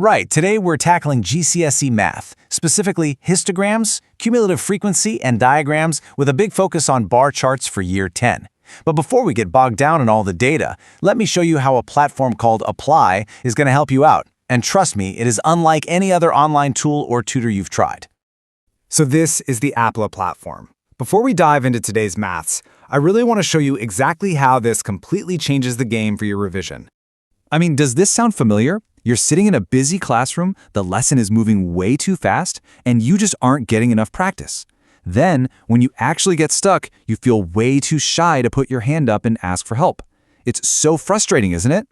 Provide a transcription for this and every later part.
Right, today we're tackling GCSE Math, specifically histograms, cumulative frequency, and diagrams with a big focus on bar charts for Year 10. But before we get bogged down in all the data, let me show you how a platform called Applaa is going to help you out. And trust me, it is unlike any other online tool or tutor you've tried. So this is the Applaa platform. Before we dive into today's maths, I really want to show you exactly how this completely changes the game for your revision. I mean, does this sound familiar? You're sitting in a busy classroom, the lesson is moving way too fast, and you just aren't getting enough practice. Then, when you actually get stuck, you feel way too shy to put your hand up and ask for help. It's so frustrating, isn't it?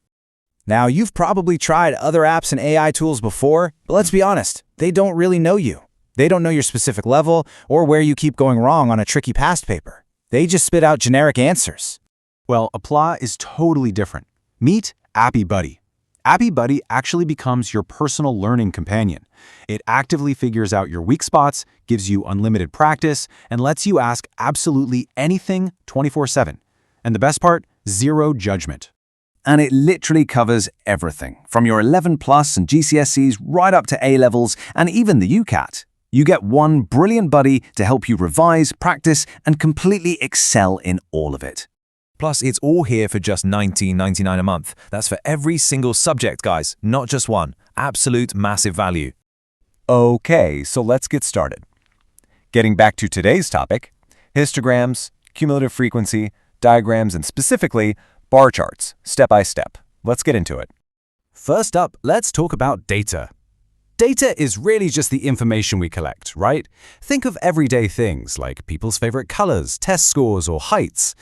Now, you've probably tried other apps and AI tools before, but let's be honest, they don't really know you. They don't know your specific level or where you keep going wrong on a tricky past paper. They just spit out generic answers. Well, Applaa is totally different. Meet Applaa. Applaa actually becomes your personal learning companion. It actively figures out your weak spots, gives you unlimited practice, and lets you ask absolutely anything 24/7. And the best part, zero judgment. And it literally covers everything, from your 11 plus and GCSEs right up to A-levels and even the UCAT. You get one brilliant buddy to help you revise, practice, and completely excel in all of it. Plus, it's all here for just $19.99 a month. That's for every single subject, guys, not just one. Absolute massive value. Okay, so let's get started. Getting back to today's topic, histograms, cumulative frequency, diagrams, and specifically, bar charts, step by step. Let's get into it. First up, let's talk about data. Data is really just the information we collect, right? Think of everyday things like people's favorite colors, test scores, or heights.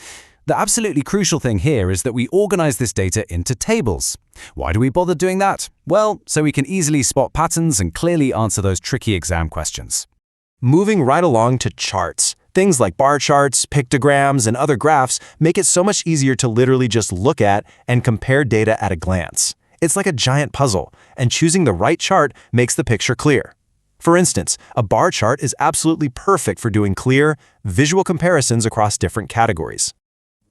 The absolutely crucial thing here is that we organize this data into tables. Why do we bother doing that? Well, so we can easily spot patterns and clearly answer those tricky exam questions. Moving right along to charts. Things like bar charts, pictograms, and other graphs make it so much easier to literally just look at and compare data at a glance. It's like a giant puzzle, and choosing the right chart makes the picture clear. For instance, a bar chart is absolutely perfect for doing clear, visual comparisons across different categories.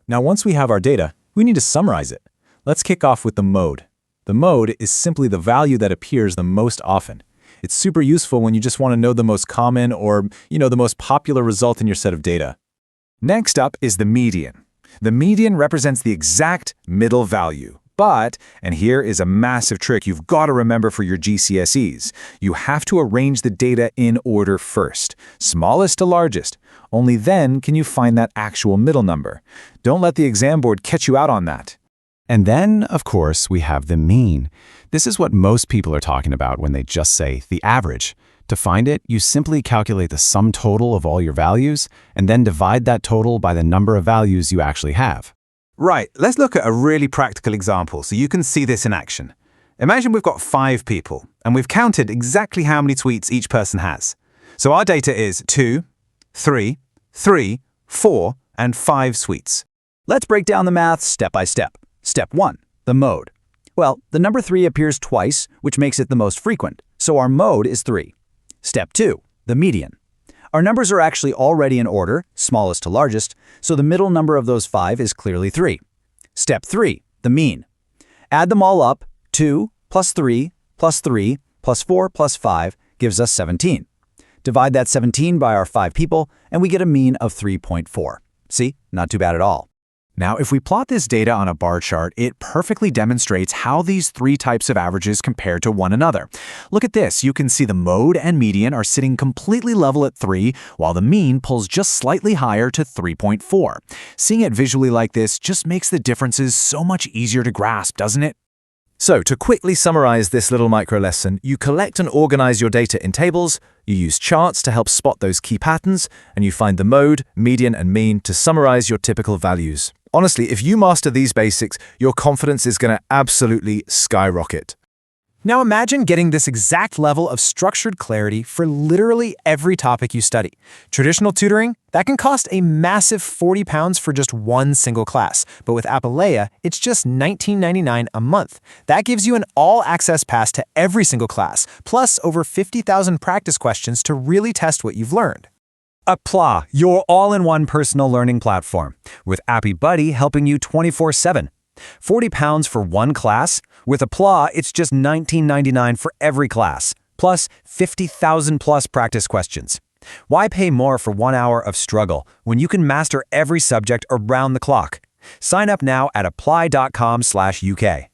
Now, once we have our data, we need to summarize it. Let's kick off with the mode. The mode is simply the value that appears the most often. It's super useful when you just want to know the most common or, the most popular result in your set of data. Next up is the median. The median represents the exact middle value. But, and here is a massive trick you've got to remember for your GCSEs, you have to arrange the data in order first, smallest to largest. Only then can you find that actual middle number. Don't let the exam board catch you out on that. And then, of course, we have the mean. This is what most people are talking about when they just say the average. To find it, you simply calculate the sum total of all your values and then divide that total by the number of values you actually have. Right, let's look at a really practical example so you can see this in action. Imagine we've got 5 people, and we've counted exactly how many tweets each person has. So our data is 2, 3, 3, 4, and 5 tweets. Let's break down the math step by step. Step 1, the mode. Well, the number 3 appears twice, which makes it the most frequent, so our mode is 3. Step 2, the median. Our numbers are actually already in order, smallest to largest, so the middle number of those 5 is clearly 3. Step 3, the mean. Add them all up, 2 plus 3 plus 3 plus 4 plus 5 gives us 17. Divide that 17 by our 5 people, and we get a mean of 3.4. See, not too bad at all. Now, if we plot this data on a bar chart, it perfectly demonstrates how these 3 types of averages compare to one another. Look at this. You can see the mode and median are sitting completely level at 3, while the mean pulls just slightly higher to 3.4. Seeing it visually like this just makes the differences so much easier to grasp, doesn't it? So, to quickly summarize this little micro lesson, you collect and organize your data in tables, you use charts to help spot those key patterns, and you find the mode, median, and mean to summarize your typical values. Honestly, if you master these basics, your confidence is going to absolutely skyrocket. Now imagine getting this exact level of structured clarity for literally every topic you study. Traditional tutoring, that can cost a massive £40 for just one single class, but with Applaa, it's just $19.99 a month. That gives you an all-access pass to every single class, plus over 50,000 practice questions to really test what you've learned. Applaa, your all-in-one personal learning platform, with Applaa helping you 24/7. £40 for one class? With Applaa, it's just $19.99 for every class, plus 50,000 plus practice questions. Why pay more for 1 hour of struggle when you can master every subject around the clock? Sign up now at applaa.com/UK.